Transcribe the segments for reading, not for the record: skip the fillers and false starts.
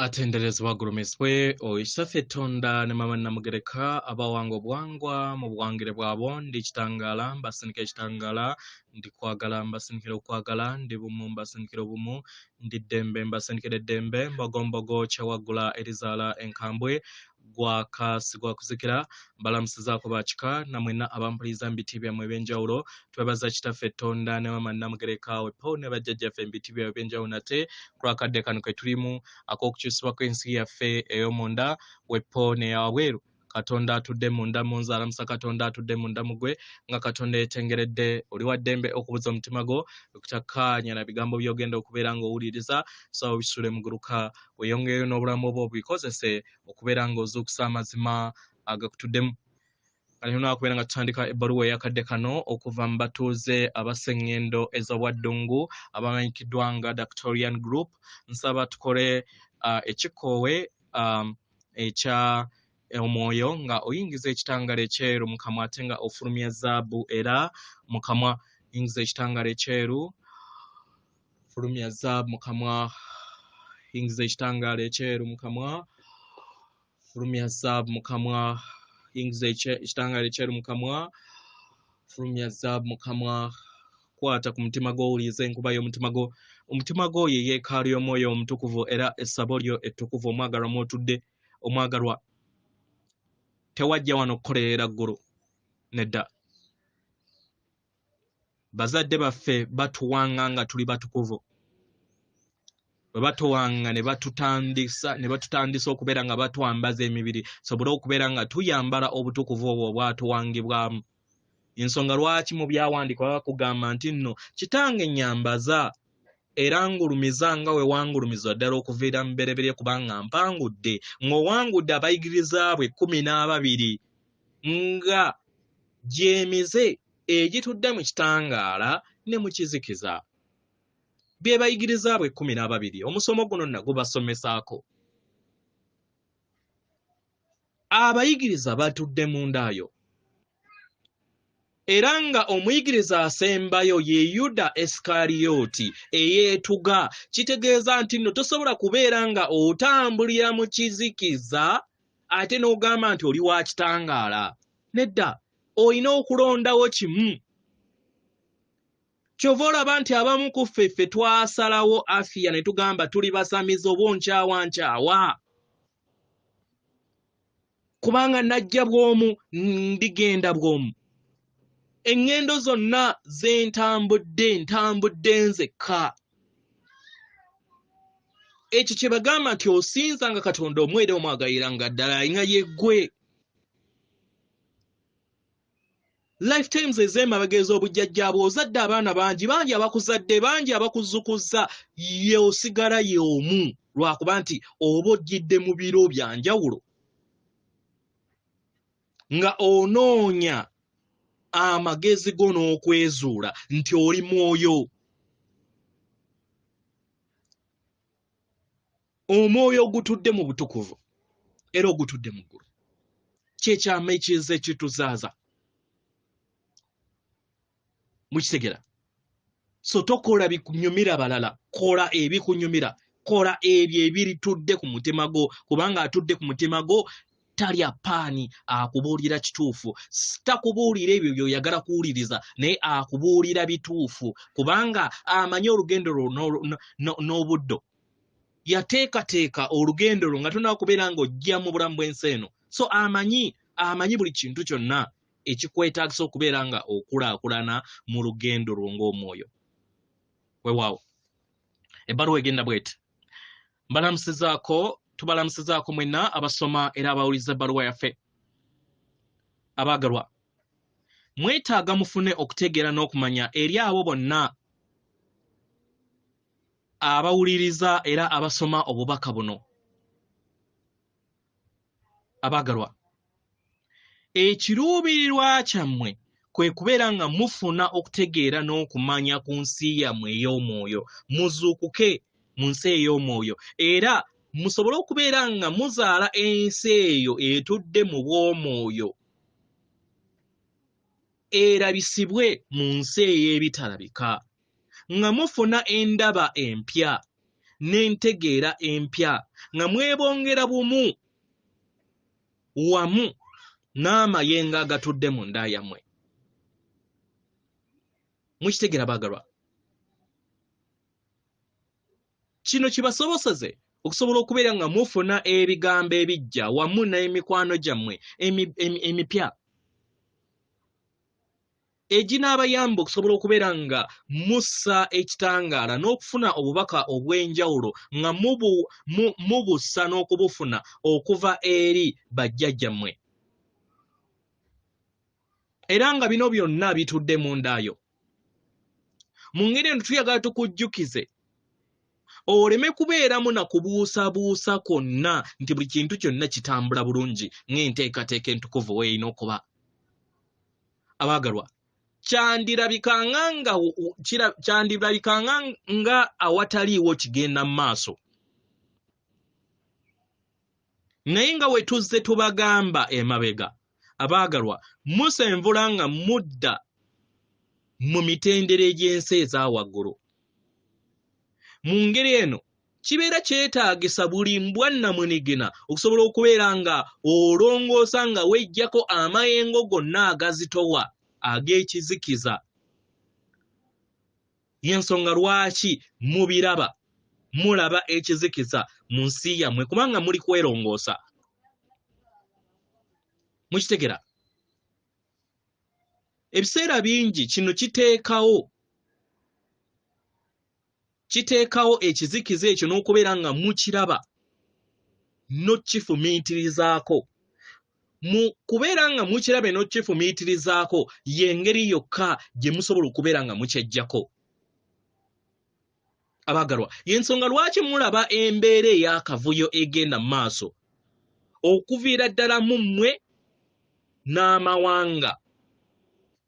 Atenderezwa gurumizwe oisaffe Tonda ne mama namugereka abawango bwangwa mu bwangire bwabo ndi kitangala mbasinike kitangala ndi kwagala mbasinike okwagala ndi bumu mbasinike bumu ndi dembe mbasinike dembe mbogombogo chawagula erizala enkambwe gwa kuzikira balamusiza ko bachika namwena abampuliza mbitibya mu benjawulo twebaza kitaffe Tonda ne mama namugereka wepo ne bajjajja fe mbitibya benjawulo nate kwakadde kanu ketulimu akokukyusibwa kw'ensi yaffe ey'omunda wepo ne yawabweru Katonda atudde munda munza alamusa Katonda atudde munda mugwe nga Katonda yetengeredde oli wa ddembe okubuza omutima gwo okutakkaanya na bigambo by'ogenda okubeera ng'owuliriza so bisule muguruka weyongeyo n'obulamu obwo bikozese okubeera ng'ozuukusa amazima agakutuddemu kale nno akubeera nga tutandika ebbaluwa eyakadde kano okuva mu batuuze aba Sengendo ez'obwa Ddungu abamanyikiddwa nga Doctorian Group nsaba tukole ekikoowe ekya omwoyo nga oyingiza ekitangala ekyeru mu kamwa ate nga ofulumya zaabu era mu kamwa yingiza ekitangala ekyeru fulumya zaabu mu kamwa yingiza ekitangala ekyeru mu kamwa fulumya zaabu mu kamwa yingiza ekitangala ekyeru mu kamwa fulumya zaabu mu kamwa kwata ku mutima gwo owuliriza enkuba y'omutima gwo omutima gwo ye yeekaalu y'omwoyo omutukuvu era essabo lyo ettukuvu omwagalwa mw'otudde omwagalwa tewajja wano okukolerera ggulu nedda bazadde baffe batuwanga nga tuli batukuvu bwe batuwanga ne batutandisa okubeera nga batwambaza emibiri sobole okubeera nga tuyambala obutukuvu obwo bwatuwangibwamu ensonga lwaki mu byawandiikibwa bakugamba nti nno kitange nyambaza era ngulumiza nga we wangulumiza ddala okuviira mu bereberye kubanga mpangudde ng'owangudde abayigiriza bwe 12 nga gy'emize egitudde mu kitangaala ne mu kizikiza bye bayigiriza bwe 12 omusomo guno nagwo basomesaako abayigiriza batudde mu ndaayo era nga omuyigiriza asembayo ye Yuda Iskariyoti eyeetuga kitegeeza nti nno tosobola kubeera nga otambulira mu kizikiza ate n'ogamba nti oli wa kitangaala nedda olina okulondawo kimu kyova olaba nti abamu ku ffe twasalawo afiya ne tugamba tuli basamizi oba nkyawa kubanga najja bw'omu ndigenda bw'omu engendo zonna ntambudde nzekka ekyo kye bagamba nti osinza nga Katonda omwere omwagayira nga ddala nga yeggwe lifetimes ez'emabega ez'obujjajjaabwe ozadde abaana bangi abakuzadde bangi abakuzukuza ye osigala ye omu lwakuba nti oba ojjidde mu biro bya njawulo nga onoonya amagezi go n'okwezuula nti oli mwoyo omwoyo ogutudde mu butukuvu era ogutudde mu ggulu kyekyama ekiza ekituzaaza mukitegera so tokola bikunyumira balala kola ebikunyumira kola ebyo ebiritudde ku mutima gwo kubanga atudde ku mutima gwo talya paani akubuulira kituufu takubuulira ebyo by'oyagala kuwuliriza naye akubuulira bituufu kubanga amanyi olugendo lwo n'obuddo yateekateeka olugendo lwo nga tonaba kubeera ng'ojja mu bulamu bw'ensi eno so amanyi buli kintu kyonna ekikwetaagisa okubeera nga okulaakulana mu lugendo lwo ng'omwoyo weewaawo ebbaluwa egenda bweti tubalamusizaako mwenna abasoma era abawuliza ebbaluwa yaffe abaagalwa mwetaaga mufune okutegeera n'okumanya eri abo bonna abawuliriza era abasoma obubaka buno abaagalwa ekiruubirirwa kyammwe kwe kubeera nga mufuna okutegeera n'okumanya ku nsi yammwe ey'omwoyo muzuukuke mu nsi ey'omwoyo era musobole okubeera nga muzaala ensi eyo etudde mu bw'omwoyo erabisibwe mu nsi ey'ebitalabika nga mufuna endaba empya n'entegeera empya nga mwebongera bumu wamu n'amayengo agatudde mu nda yammwe. Mukitegeera baagalwa? Kino kibasoboseze okusobola okubeera nga mufuna ebigambo ebijja wamu n'emikwano gyammwe emipya eginaabayamba okusobola okubeera nga mussa ekitangaala n'okufuna obubaka obw'enjawulo nga mubussa n'okubufuna okuva eri bajjajjammwe. Era nga bino byonna bitudde mu ndaayo. Mu ngeri eno tuyagala tukujjukize oleme kubeeramu na kubuusabuusa kwonna nti buli kintu kyonna kitambula bulungi ng'enteekateeka entukuvu weeyina okuba. Abaagalwa, kyandirabikanga nga awataliiwo kigenda mu maaso. Naye nga we tuzze tubagamba emabega, abaagalwa, musenvula nga mudda mu mitendera egy'ensi eza waggulu. Mu ngeri eno kibeera kyetaagisa buli mbwannamunigina okusobola okubeera nga olongoosa nga wejjako amayengo gonna agazitowa ag'ekizikiza. Y'ensonga lwaki mulaba ekizikiza mu nsi yammwe kubanga muli kwerongoosa. Mukitegera? Ebiseera bingi kino kiteekawo ekizikiza ekyo n'okubeera nga mukiraba n'okifumiitirizaako. Mu kubeera nga mukirabe n'okifumiitirizaako y'engeri yokka gye musobola okubeera nga mukyejjako. Abaagalwa, y'ensonga lwaki mulaba embeera ey'akavuyo egenda mu maaso okuviira ddala mu mmwe n'amawanga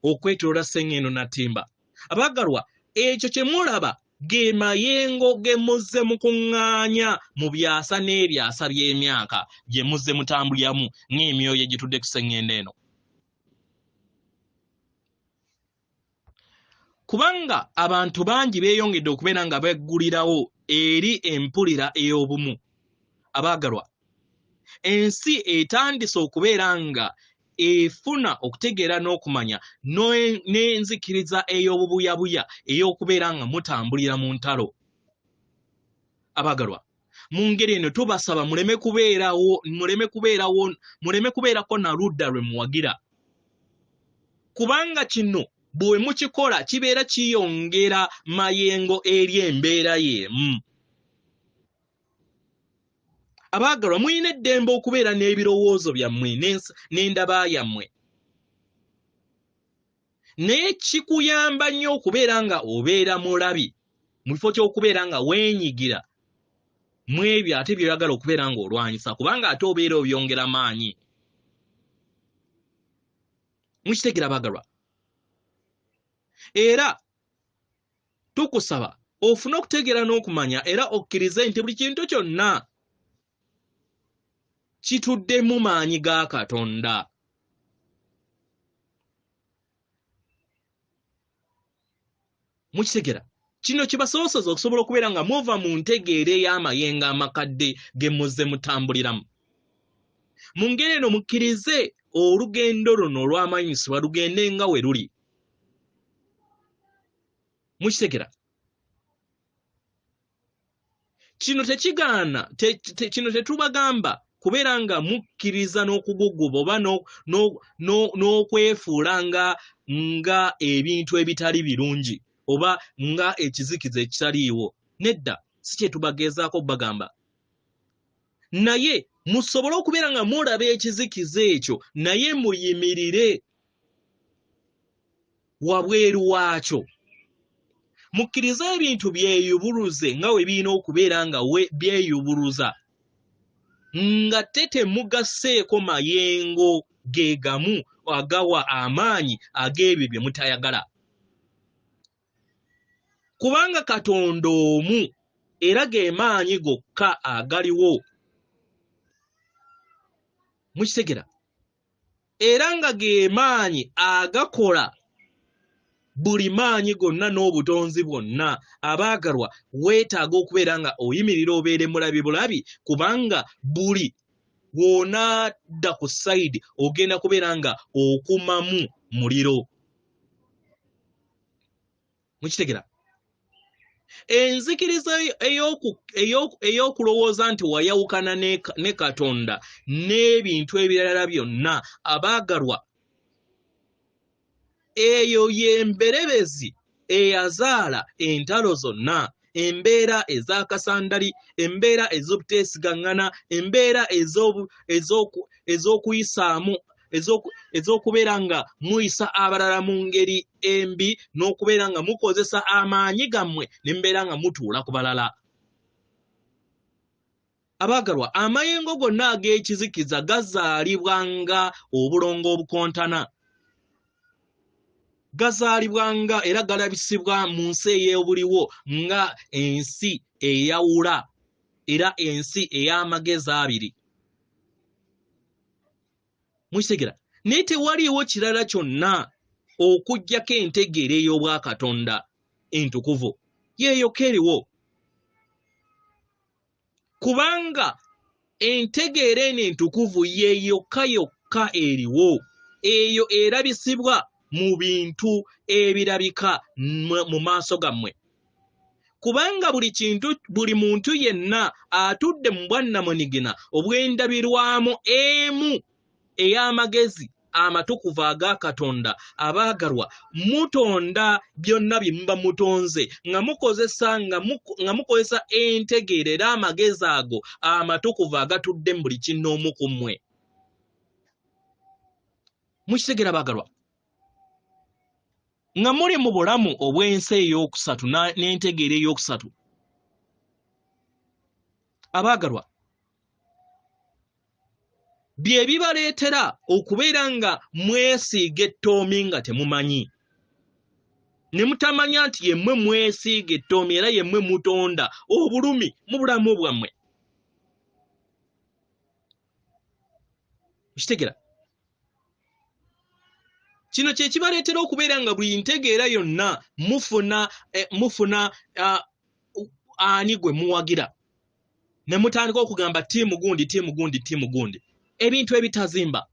okwetooloola Sengendo Natimba. Abaagalwa, ekyo kye mulaba ge mayengo ge muzze mukuŋŋaanya mu byasa n'ebyasa by'emyaka gye muzze mutambuliramu ng'emyoyo egitudde ku Sengendo eno. Kubanga abantu bangi beeyongedde okubeera nga beggulirawo eri empulira ey'obumu. Abaagalwa, ensi etandise okubeera nga efuna okutegeera n'okumanya n'enzikiriza ey'obubuyabuya ey'okubeera nga mutambulira mu ntalo. Abaagalwa, mu ngeri eno tubasaba muleme kubeerako na ludda lwe muwagira, kubanga kino bwe mukikola kibeera kiyongera mayengo eri embeera y'emu. Abaagalwa, muyina eddembe okubeera n'ebirowoozo byammwe n'endaba yammwe, naye kikuyamba nnyo okubeera nga obeera mulabi mu kifo ky'okubeera nga weenyigira mu ebyo ate by'oyagala okubeera nga olwanyisa, kubanga ate obeera obyongera maanyi. Mukitegera abaagalwa? Era tukusaba ofune okutegeera n'okumanya era okkirize nti buli kintu kyonna kituddemu maanyi ga Katonda. Mukitegera? Kino kibasoboseza okusobola okubeera nga muva mu ntegeera ey'amayengo amakadde ge muzze mutambuliramu. Mu ngeri eno mukkirize olugendo luno olw'amanyisibwa lugende nga we luli. Mukitegera? Kino tekigaana, kino tetubagamba kubeera nga mukkiriza n'okuguguba oba n'okwefuula nga ebintu ebitali birungi oba nga ekizikiza ekitaliiwo. Nedda, si kye tubagezaako bagamba. Naye musobole okubeera nga mulaba ekizikiza ekyo naye muyimirire wabweru waakyo. Mukkirize ebintu byeyubuluze nga we birina okubeera nga byeyubuluza, nga temugasseeko mayengo ge gamu agawa amaanyi ag'ebyo bye mutayagala. Kubanga Katonda omu era ge maanyi gokka agaliwo. Mukitegera? Era nga ge maanyi agakola buli maanyi gonna n'obutonzi bwonna abaagalwa weetaaga okubeera nga oyimirira obeere mulabi bulabi kubanga buli w'onaadda ku sayidi ogenda kubeera nga okumamu muliro. Mukitegera? Enzikiriza ey'okulowooza nti wayawukana ne Katonda n'ebintu ebirala byonna abaagalwa eyo y'emberebezi eyazaala entalo zonna, embeera ez'akasandali, embeera ez'obuteesigangana, embeera ez'okuyisaamu ez'okubeera nga muyisa abalala mu ngeri embi n'okubeera nga mukozesa amaanyi gammwe ne mbeera nga mutuula ku balala. Abaagalwa, amayengo gonna ag'ekizikiza gazaalibwanga obulongo obukontana. Gazaalibwanga era galabisibwa mu nsi ey'obuliwo nga ensi eyawula era ensi ey'amagezi abiri. Mukitegera? Naye tewaliiwo kirala kyonna okuggyako entegeera ey'obwakatonda entukuvu yeeyokka eriwo. Kubanga entegeera eno entukuvu yeeyokka yokka eriwo, eyo erabisibwa mu bintu ebirabika mu maaso gammwe. Kubanga buli muntu yenna atudde mu bwannamunigina obw'endabirwamu emu ey'amagezi amatukuvu aga Katonda, abaagalwa mutonda byonna bye muba mutonze nga mukozesa entegeera era amagezi ago amatukuvu agatudde mu buli kinnoomu ku mmwe. Mukitegera abaagalwa? Nga muli mu bulamu obw'ensi ey'okusatu n'entegeera ey'okusatu, abaagalwa, bye bibaleetera okubeera nga mwesiiga ettoomi nga temumanyi, ne mutamanya nti yemmwe mwesiiga ettoomi era yemmwe mutonda obulumi mu bulamu bwammwe. Kitegera? Kino kye kibaleetera okubeera nga buli ntegeera yonna mufuna ani gwe muwagira ne mutandika okugamba ttiimu gundi, ebintu ebitazimba.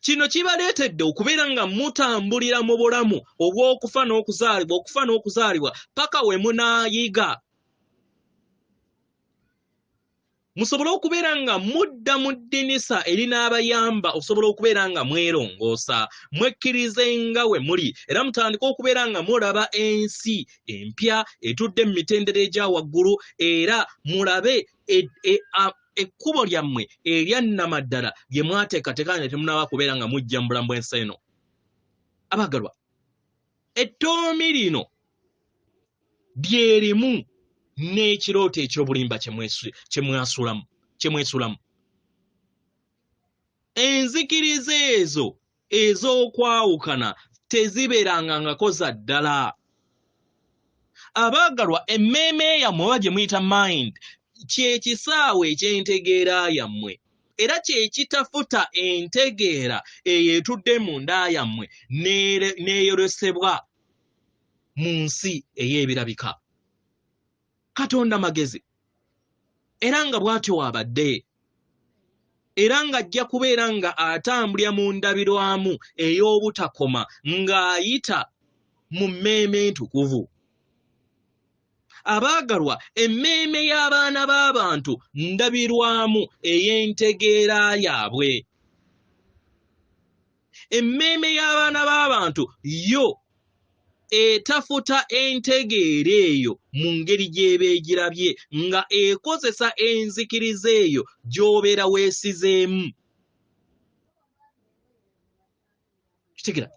Kino kibaleetedde okubeera nga mutambulira mu bulamu obw'okufa n'okuzaalibwa paka we munaayiga. Musobole okubeera nga mudda mu ddinisa erinaabayamba okusobola okubeera nga mwerongoosa, mwekkirize nga we muli, era mutandika okubeera nga mulaba ensi empya etudde mu mitendera egya waggulu, era mulabe ekkubo lyammwe erya nnamaddala lye mwateekateeka ne temunaba kubeera nga mujja mu bulamu bw'ensi eno. Abaagalwa, ettoomi lino lyerimu n'ekirooto eky'obulimba kyemwesulamu. Enzikiriza ezo ez'okwawukana tezibeeranga ngako za ddala. Abaagalwa, emmeeme yammwe oba gye muyita mind kye kisaawe eky'entegeera yammwe, era kye kitafuta entegeera eyo etudde mu nda yammwe n'eyolesebwa mu nsi ey'ebirabika. Katonda magezi, era nga bw'atyo wabadde, era ng'ajja kubeera nga atambulira mu ndabirwamu ey'obutakoma ng'ayita mu mmeeme entukuvu. Abaagalwa, emmeeme y'abaana b'abantu ndabirwamu ey'entegeera yaabwe. Emmeeme y'abaana b'abantu yo etafuta entegeera eyo mu ngeri gy'eba egirabye nga ekozesa enzikiriza eyo gy'obeera weesizeemu. Kitegera?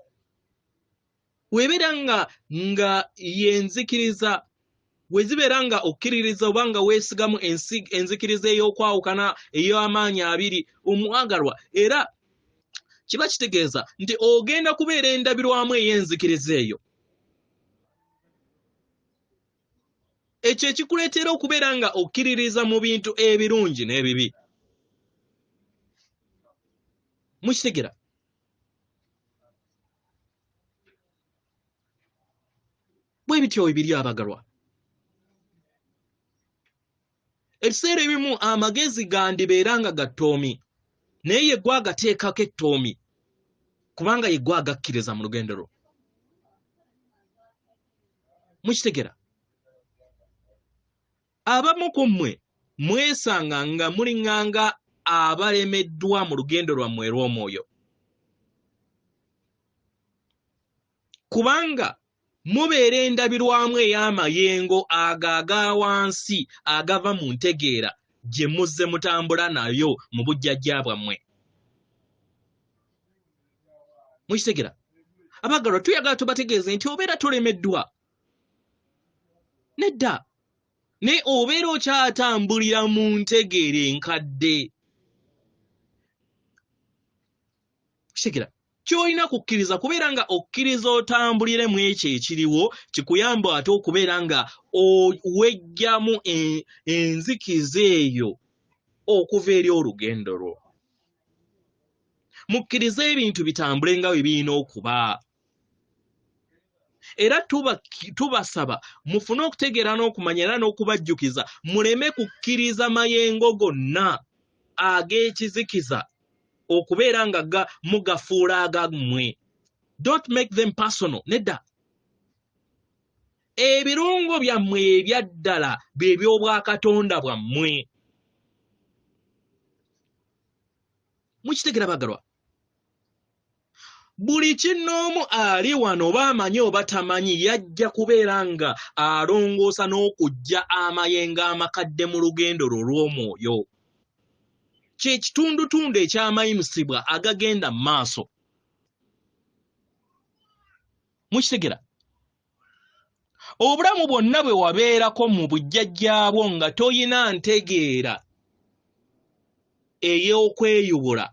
Weebeera nga yenzikiriza wezibeera nga okkiririza oba nga weesigamu enzikiriza ey'okwawukana ey'amaanyi abiri, omwagalwa, era kiba kitegeeza nti ogenda kubeera endabirwamu ey'enzikiriza eyo. Ekyo ekikuleetera okubeera nga okkiririza mu bintu ebirungi n'ebibi. Mukitegera? bwe bityo ebiri abagalwa ebiseera ebimu amagezi gandibeera nga gattoomi naye ye gwe agateekako ettoomi kubanga ye gwe agakkiriza mu lugendo lwo mukitegera abamu ku mmwe mwesanga nga mulinganga abalemeddwa mu lugendo lwammwe lw'omwoyo kubanga mubeera endabirwamu ey'amayengo ago aga wansi agava mu ntegeera gye muzze mutambula nayo mu bujjajja bwammwe mukitegera abagalwa tuyagala tubategeeze nti obeera tolemeddwa nedda ne obeera okyatambulira mu ntegeera enkadde kitegera kyolina kukkiriza kubeera nga okkiriza otambulire mu ekyo ekiriwo kikuyamba ate okubeera nga wejjamu enzikiza eyo okuva eri olugendo lwo mukkirize ebintu bitambule nga bwe birina okuba era tubasaba mufune okutegeera n'okumanya era n'okubajjukiza muleme kukkiriza mayengo gonna ag'ekizikiza okubeera nga mugafuula agammwe don't make them personal nedda ebirungo byammwe ebya ddala by'ebyobwakatonda bwammwe mukitegera bagalwa buli kinnoomu ali wano oba amanyi oba tamanyi yajja kubeera nga alongoosa n'okujja amayengo amakadde mu lugendo lwo lw'omwoyo kye kitundutundu eky'amayimusibwa agagenda mu maaso mukitegera obulamu bwonna bwe wabeerako mu bujjajjaabwo nga toyina ntegeera ey'okweyubula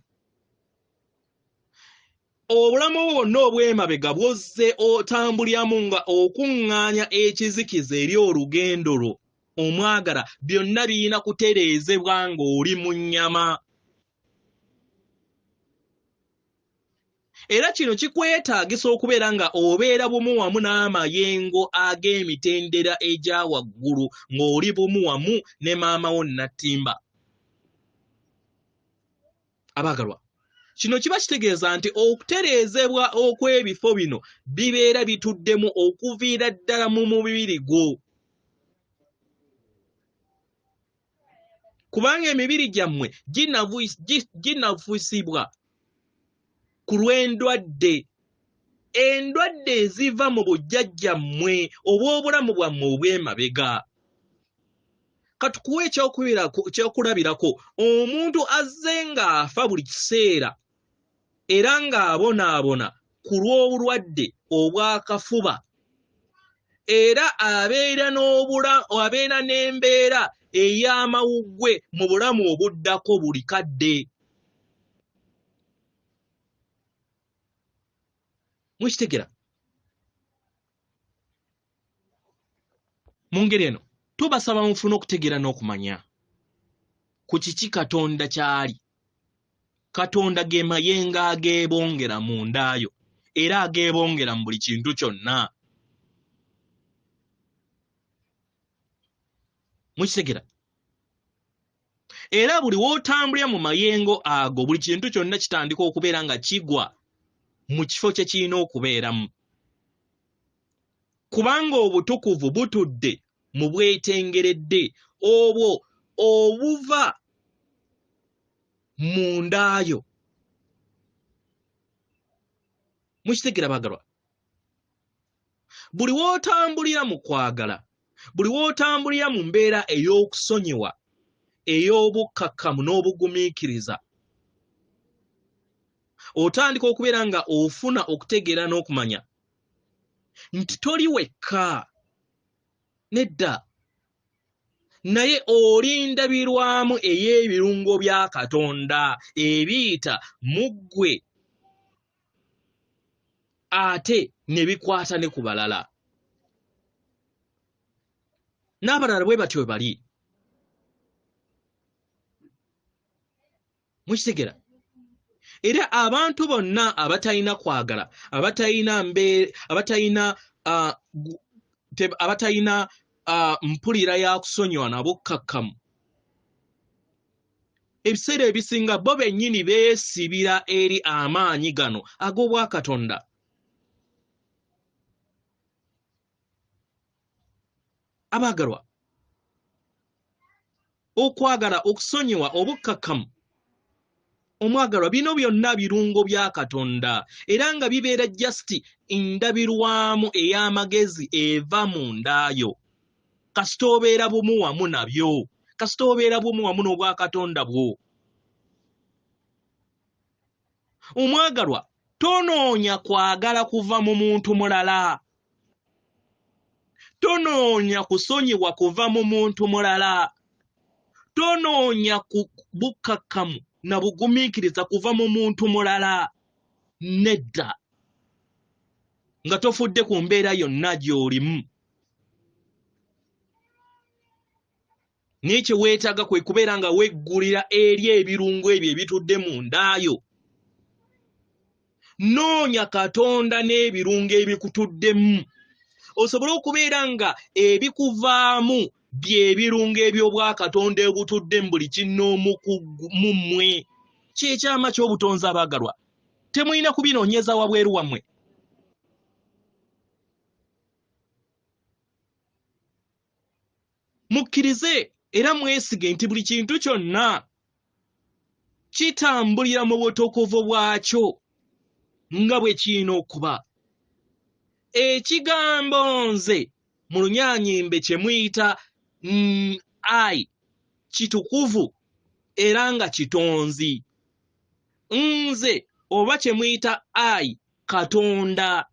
obulamu bwonna obw'emabega bwozze otambuliramu nga okuŋŋaanya ekizikiza eri olugendo lwo omwagala byonna birina kutereezebwa ng'oli mu nnyama era kino kikwetaagisa okubeera nga obeera bumu wamu n'amayengo ag'emitendera egya waggulu ng'oli bumu wamu ne maama wo Nattimba abaagalwa kino kiba kitegeeza nti okutereezebwa okw'ebifo bino bibeera bituddemu okuviira ddala mu mubiri gwo kubanga emibiri gyammwe ginavusibwa ku lw'endwadde endwadde eziva mu bujjajjammwe oba obulamu bwammwe obw'emabega katukuwa ekyokulabirako omuntu azze ng'afa buli kiseera era ng'abonaabona ku lw'obulwadde obwakafuba era abeera n'embeera ey'amawuggwe mu bulamu obuddako buli kadde mukitegera mu ngeri eno tubasaba mufune okutegeera n'okumanya ku kiki Katonda kyali Katonda ge mayengo ageebongera mu ndaayo era ageebongera mu buli kintu kyonna mukitegera era buli w'otambulira mu mayengo ago buli kintu kyonna kitandika okubeera nga kigwa mu kifo kye kirina okubeeramu kubanga obutukuvu butudde mu bwetengeredde obwo obuva mu ndaayo mukitegera bagalwa buli w'otambulira mu kwagala buli w'otambulira mu mbeera ey'okusonyiwa ey'obukkakkamu n'obugumiikiriza otandika okubeera nga ofuna okutegeera n'okumanya nti toli wekka nedda naye olindabirwamu ey'ebirungo bya Katonda ebiyita mu ggwe ate ne bikwata ne ku balala n'abalala bwe batyo bali mukitegera era abantu bonna abatalina kwagala abatalina abatalina mpulira ya kusonyiwa nabo kkakkamu. Ebiseera ebisinga bo bennyini beesibira eri amaanyi gano ag'Obwakatonda. Abaagalwa, okwagala okusonyiwa obukkakkamu, omwagalwa, bino byonna birungo bya Katonda era nga bibeera just ndabirwamu ey'amagezi eva mu ndayo. Kasita obeera bumu wamu nabyo, kasita obeera bumu wamu n'Obwakatonda bwo. Omwagalwa, tonoonya kwagala kuva mu muntu mulala. Tonoonya kusonyiwa kuva mu muntu mulala. Tonoonya bukkakkamu na bugumiikiriza kuva mu muntu mulala. Nedda. Nga tofudde ku mbeera yonna gy'olimu. N'ekyo weetaaga kwe kubeera nga weggulira eri ebirungo ebyo ebitudde mu ndaayo. Noonya Katonda n'ebirungo ebikutuddemu. Osobola okubeera nga ebikuvaamu by'ebirungo eby'Obwakatonda ebutudde mu buli kinnoomu mu mmwe. Kyekyama ky'obutonzi abaagalwa. Temulina kubinoonyeza wabweru wammwe. Mukkirize era mwesige nti buli kintu kyonna kitambulira mu butukuvu bwakyo nga bwe kiina okuba. Ekigambo nze mu Lunyaanyimbe kye muyita ai kitukuvu era nga kitonzi. Nze oba kye muyita ai Katonda.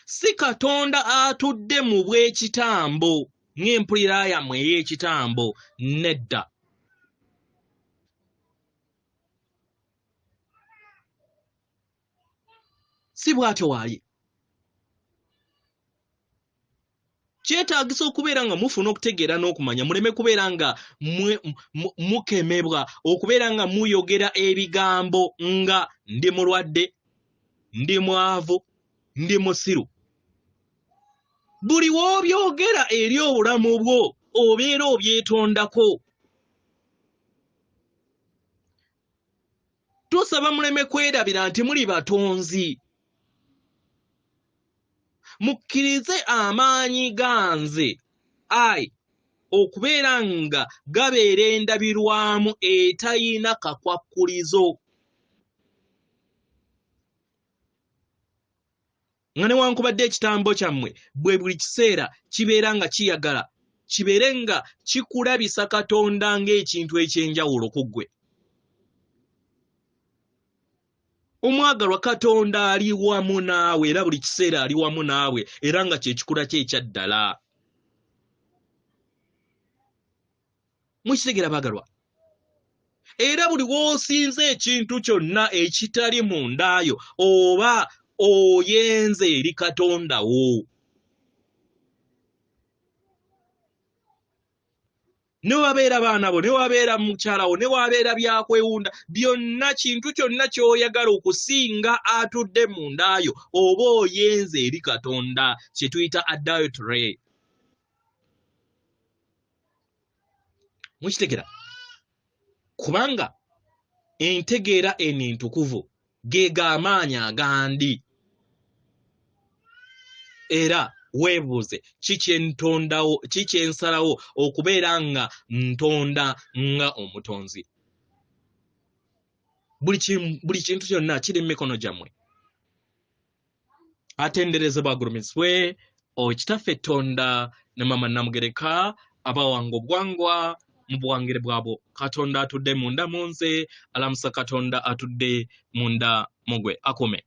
Si Katonda atudde mu bw'ekitambo ng'empulira yammwe ey'ekitambo. Nedda. Si bw'atyo waali. Kyetaagisa okubeera nga mufuna okutegeera n'okumanya, muleme kubeera nga mukemebwa, okubeera nga muyogera ebigambo nga ndi mulwadde, ndi mwavu, ndi musiru. Buli w'obyogera eri obulamu bwo obeera obyetondako. Tusaba muleme kwerabira nti muli batonzi. Mukkirize amaanyi ganze ai okubeera nga gabeera endabirwamu etayina kakwakkulizo. Nga newankubadde ekitambo kyammwe bwe buli kiseera kibeera nga kiyagala, kibeere nga kikulabisa Katonda ng'ekintu eky'enjawulo ku ggwe. Omwagalwa, Katonda ali wamu naawe era buli kiseera ali wamu naawe era nga kye kikula kye ekyaddala. Mukitegeera baagalwa? Era buli w'osinze ekintu kyonna ekitali mu ndaayo oba oyenze eri Katonda wo. Ne wabeera baana bo, ne wabeera mukyala wo, ne wabeera byakwewunda, byonna kintu kyonna ky'oyagala okusinga atudde mu ndaayo oba oyenze eri Katonda, kye tuyita adultery. Mukitegera? Kubanga entegeera eno entukuvu ge g'amaanyi agandi. Era weebuuze kiki ensalawo okubeera nga ntonda nga omutonzi. Buli kintu kyonna kiri mu mikono gyammwe. Atenderezebwa agulumizibwe Kitaffe Tonda ne Mama Namugereka abawanga obwangwa mu buwangire bwabo. Katonda atudde munda mu nze, alamusa Katonda atudde munda mugwe. Akume.